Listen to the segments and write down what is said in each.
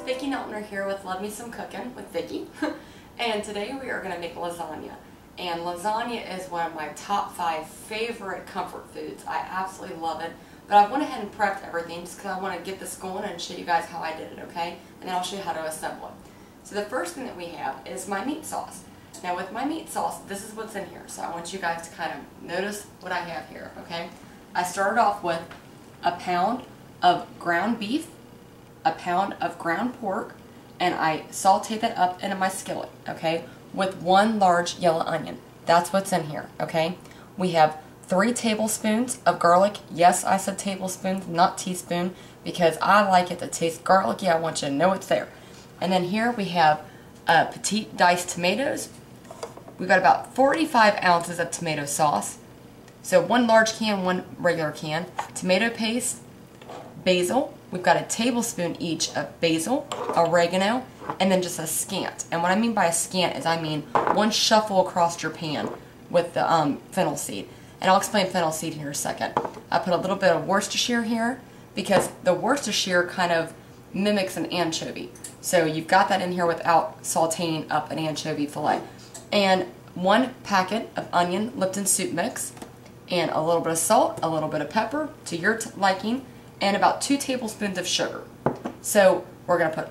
Vicki here with Love Me Some Cookin' with Vicki. And today we are going to make lasagna. And lasagna is one of my top 5 favorite comfort foods. I absolutely love it. But I went ahead and prepped everything just because I want to get this going and show you guys how I did it, okay? And then I'll show you how to assemble it. So the first thing that we have is my meat sauce. Now with my meat sauce, this is what's in here. So I want you guys to kind of notice what I have here, okay? I started off with a pound of ground beef, a pound of ground pork, and I sauteed that up into my skillet, okay, with 1 large yellow onion. That's what's in here, okay? We have 3 tablespoons of garlic. Yes, I said tablespoons, not teaspoon, because I like it to taste garlicky. I want you to know it's there. And then here we have petite diced tomatoes. We've got about 45 ounces of tomato sauce. So 1 large can, 1 regular can. Tomato paste, basil. We've got a tablespoon each of basil, oregano, and then just a scant. And what I mean by a scant is I mean 1 shuffle across your pan with the fennel seed. And I'll explain fennel seed here in a second. I put a little bit of Worcestershire here because the Worcestershire kind of mimics an anchovy. So you've got that in here without sauteing up an anchovy fillet. And 1 packet of onion Lipton soup mix, and a little bit of salt, a little bit of pepper to your liking, and about 2 tablespoons of sugar. So we're gonna put,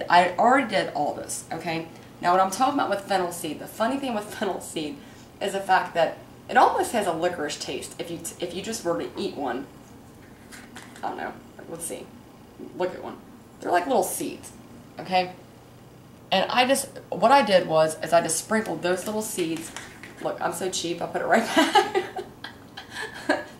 I already did all this, okay? Now what I'm talking about with fennel seed, the funny thing with fennel seed is the fact that it almost has a licorice taste. If you just were to eat one, I don't know, let's see, look at one. They're like little seeds, okay? And what I did was, I just sprinkled those little seeds. Look, I'm so cheap, I put it right back.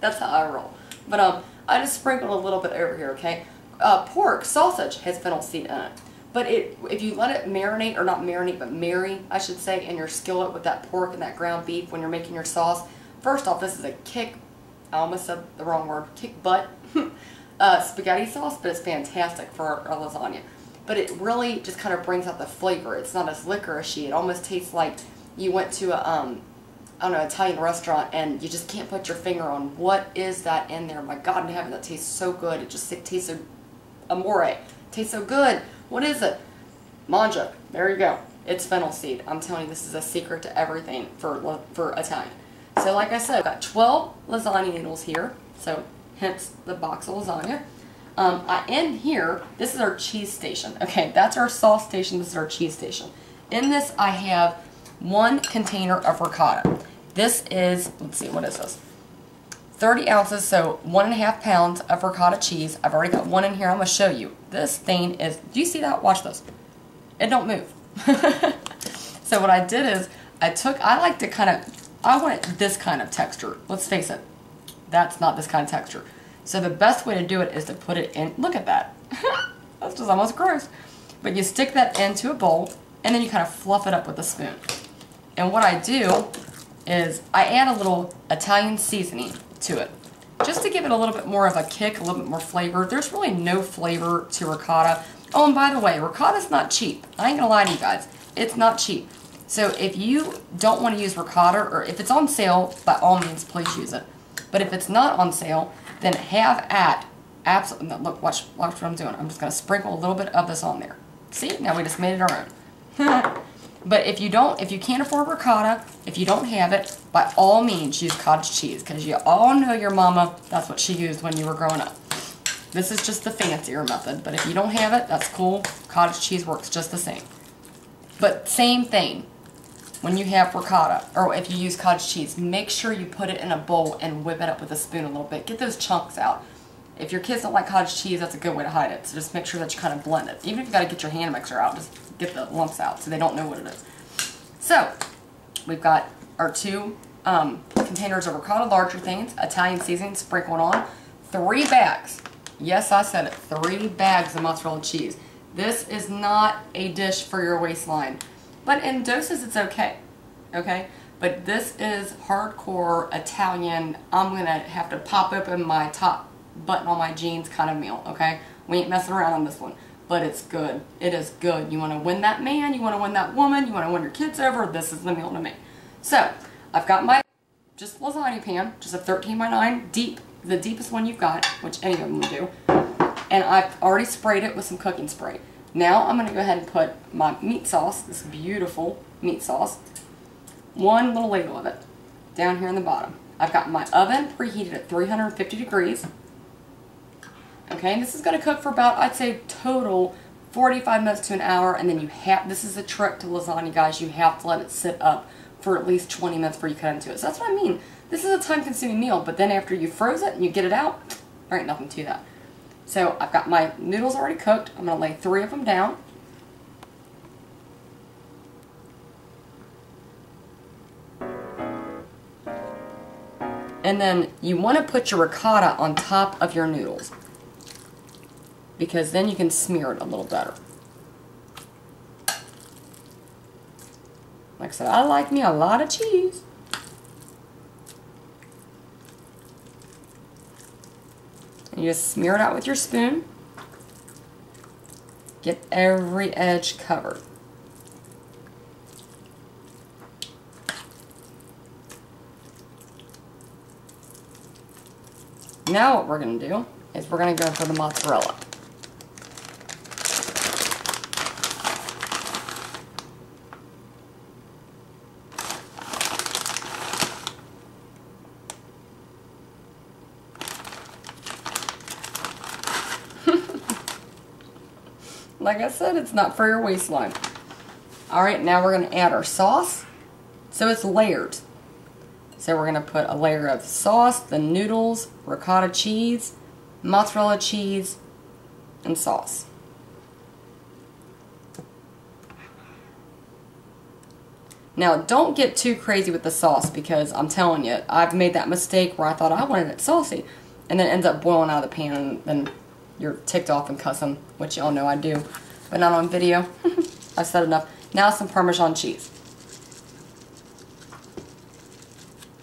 That's how I roll. But I just sprinkled a little bit over here, okay? Pork, sausage has fennel seed in it. But if you let it marinate, or not marinate, but marry, I should say, in your skillet with that pork and that ground beef when you're making your sauce, first off, this is a I almost said the wrong word, kick butt spaghetti sauce, but it's fantastic for a lasagna. But it really just kind of brings out the flavor. It's not as licoricey. It almost tastes like you went to a, I don't know, Italian restaurant and you just can't put your finger on what is that in there. My God in heaven, that tastes so good. It tastes so amore. Tastes so good. What is it? Mangia. There you go. It's fennel seed. I'm telling you, this is a secret to everything for Italian. So like I said, I've got 12 lasagna noodles here. So hence the box of lasagna. In here, this is our cheese station. Okay, that's our sauce station. This is our cheese station. In this, I have 1 container of ricotta. This is, let's see, what is this? 30 ounces, so 1.5 pounds of ricotta cheese. I've already got 1 in here. I'm going to show you. This thing is, do you see that? Watch this. It don't move. So what I did is, I want this kind of texture. Let's face it, that's not this kind of texture. So the best way to do it is to put it in, look at that. That's just almost gross. But you stick that into a bowl, and then you kind of fluff it up with a spoon. And what I do is I add a little Italian seasoning to it, just to give it a little bit more of a kick, a little bit more flavor. There's really no flavor to ricotta. Oh, and by the way, ricotta's not cheap. I ain't gonna lie to you guys. It's not cheap. So if you don't want to use ricotta, or if it's on sale, by all means, please use it. But if it's not on sale, then absolutely, no, look, watch what I'm doing. I'm just gonna sprinkle a little bit of this on there. See, now we just made it our own. But if you can't afford ricotta, if you don't have it, by all means use cottage cheese, because you all know your mama, that's what she used when you were growing up. This is just the fancier method, but if you don't have it, that's cool. Cottage cheese works just the same. But same thing, when you have ricotta, or if you use cottage cheese, make sure you put it in a bowl and whip it up with a spoon a little bit. Get those chunks out. If your kids don't like cottage cheese, that's a good way to hide it. So just make sure that you kind of blend it. Even if you got to get your hand mixer out, just get the lumps out so they don't know what it is. So we've got our 2 containers of ricotta, larger things, Italian seasoning, sprinkling on, 3 bags. Yes, I said it, 3 bags of mozzarella cheese. This is not a dish for your waistline, but in doses it's okay. Okay, but this is hardcore Italian. I'm gonna have to pop open my top button on my jeans kind of meal. Okay, we ain't messing around on this one. But it's good. It is good. You want to win that man, you want to win that woman, you want to win your kids over, this is the meal to make. So, I've got my just lasagna pan, just a 13 by 9, deep, the deepest one you've got, which any of them will do. And I've already sprayed it with some cooking spray. Now I'm going to go ahead and put my meat sauce, this beautiful meat sauce, one little ladle of it, down here in the bottom. I've got my oven preheated at 350 degrees. Okay, and this is going to cook for about, I'd say, total 45 minutes to an hour, and then you have, this is a trick to lasagna, guys, you have to let it sit up for at least 20 minutes before you cut into it. So that's what I mean. This is a time-consuming meal, but then after you froze it and you get it out, there ain't nothing to that. So I've got my noodles already cooked. I'm going to lay 3 of them down. And then you want to put your ricotta on top of your noodles, because then you can smear it a little better. Like I said, I like me a lot of cheese. And you just smear it out with your spoon. Get every edge covered. Now what we're going to do is we're going to go for the mozzarella. Like I said, it's not for your waistline. Alright, now we're going to add our sauce. So it's layered. So we're going to put a layer of sauce, the noodles, ricotta cheese, mozzarella cheese, and sauce. Now, don't get too crazy with the sauce, because I'm telling you, I've made that mistake where I thought I wanted it saucy, and then it ends up boiling out of the pan, and you're ticked off and cussing, which y'all know I do, but not on video. I've said enough. Now some Parmesan cheese.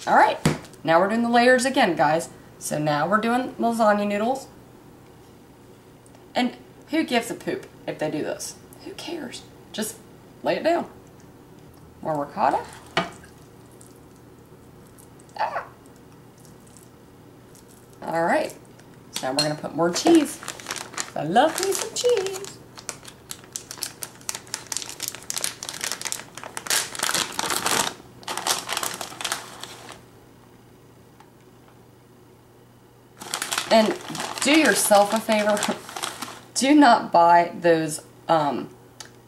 Alright, now we're doing the layers again, guys. So now we're doing lasagna noodles. And who gives a poop if they do this? Who cares? Just lay it down. More ricotta. Ah. Alright, so now we're going to put more cheese. I love me some cheese. And do yourself a favor. Do not buy those,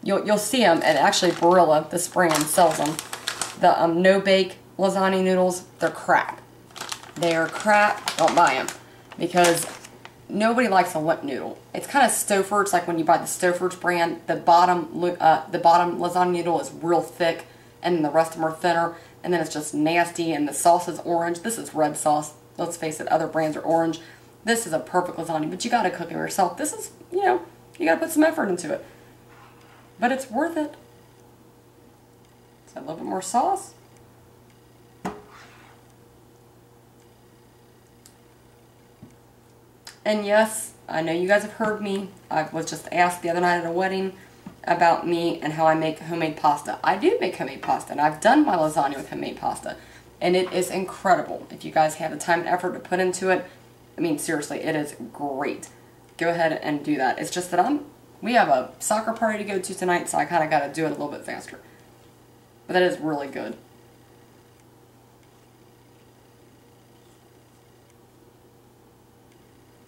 you'll see them, and actually Barilla, this brand, sells them. The no-bake lasagna noodles, they're crap. They are crap. Don't buy them. Because nobody likes a limp noodle. It's kind of Stouffer's, like when you buy the Stouffer's brand, the bottom lasagna noodle is real thick, and the rest of them are thinner, and then it's just nasty, and the sauce is orange. This is red sauce. Let's face it, other brands are orange. This is a perfect lasagna, but you gotta cook it yourself. This is, you know, you gotta put some effort into it. But it's worth it. So a little bit more sauce. And yes, I know you guys have heard me. I was just asked the other night at a wedding about me and how I make homemade pasta. I do make homemade pasta, and I've done my lasagna with homemade pasta. And it is incredible. If you guys have the time and effort to put into it, I mean, seriously, it is great. Go ahead and do that. It's just that we have a soccer party to go to tonight, so I kind of got to do it a little bit faster. But that is really good.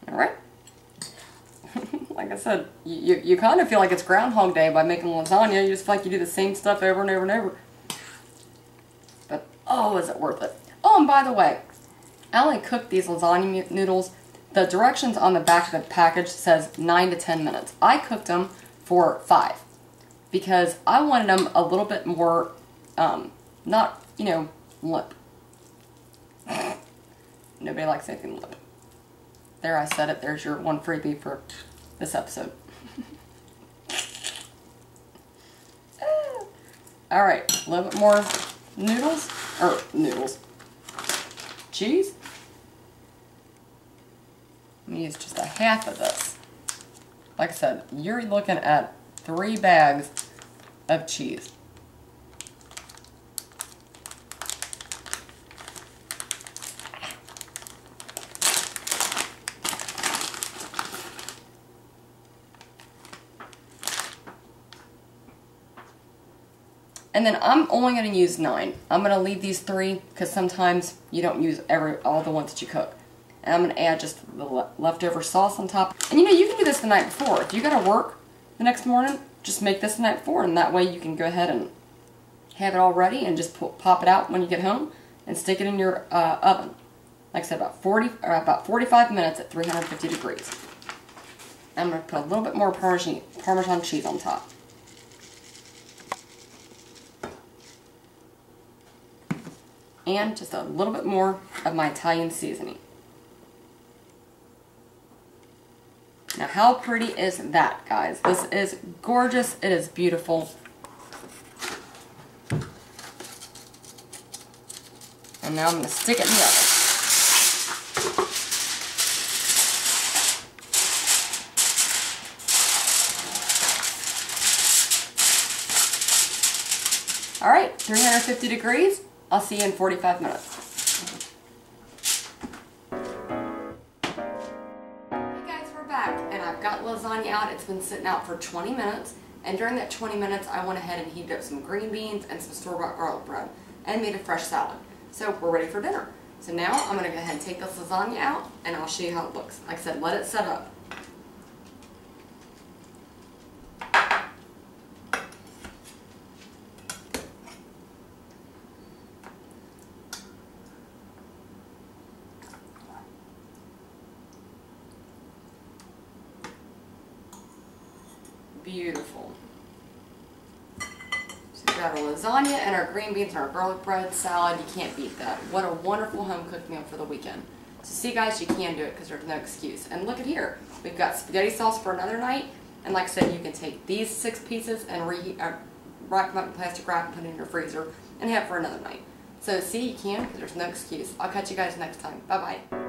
Alright. Like I said, you kind of feel like it's Groundhog Day by making lasagna. You just feel like you do the same stuff over and over and over. But, oh, is it worth it. Oh, and by the way, I only cooked these lasagna noodles. The directions on the back of the package says 9 to 10 minutes. I cooked them for 5 because I wanted them a little bit more, not, you know, limp. Nobody likes anything limp. There, I said it. There's your one freebie for this episode. Alright, a little bit more noodles. Cheese. I'm going to use just a half of this. Like I said, you're looking at 3 bags of cheese. And then I'm only going to use 9. I'm going to leave these 3 because sometimes you don't use all the ones that you cook. And I'm going to add just the leftover sauce on top. And you know, you can do this the night before. If you got to work the next morning, just make this the night before, and that way you can go ahead and have it all ready and just pop it out when you get home and stick it in your oven. Like I said, about 45 minutes at 350 degrees. I'm going to put a little bit more Parmesan cheese on top. And just a little bit more of my Italian seasoning. Now, how pretty is that, guys? This is gorgeous. It is beautiful. And now I'm going to stick it in the oven. Alright, 350 degrees. I'll see you in 45 minutes. And I've got lasagna out. It's been sitting out for 20 minutes, and during that 20 minutes I went ahead and heated up some green beans and some store-bought garlic bread and made a fresh salad. So we're ready for dinner. So now I'm going to go ahead and take this lasagna out and I'll show you how it looks. Like I said, let it set up. Beautiful. So we've got our lasagna and our green beans and our garlic bread salad. You can't beat that. What a wonderful home cooked meal for the weekend. So see, guys, you can do it because there's no excuse. And look at here. We've got spaghetti sauce for another night. And like I said, you can take these 6 pieces and wrap them up in plastic wrap and put it in your freezer and have it for another night. So see, you can because there's no excuse. I'll catch you guys next time. Bye-bye.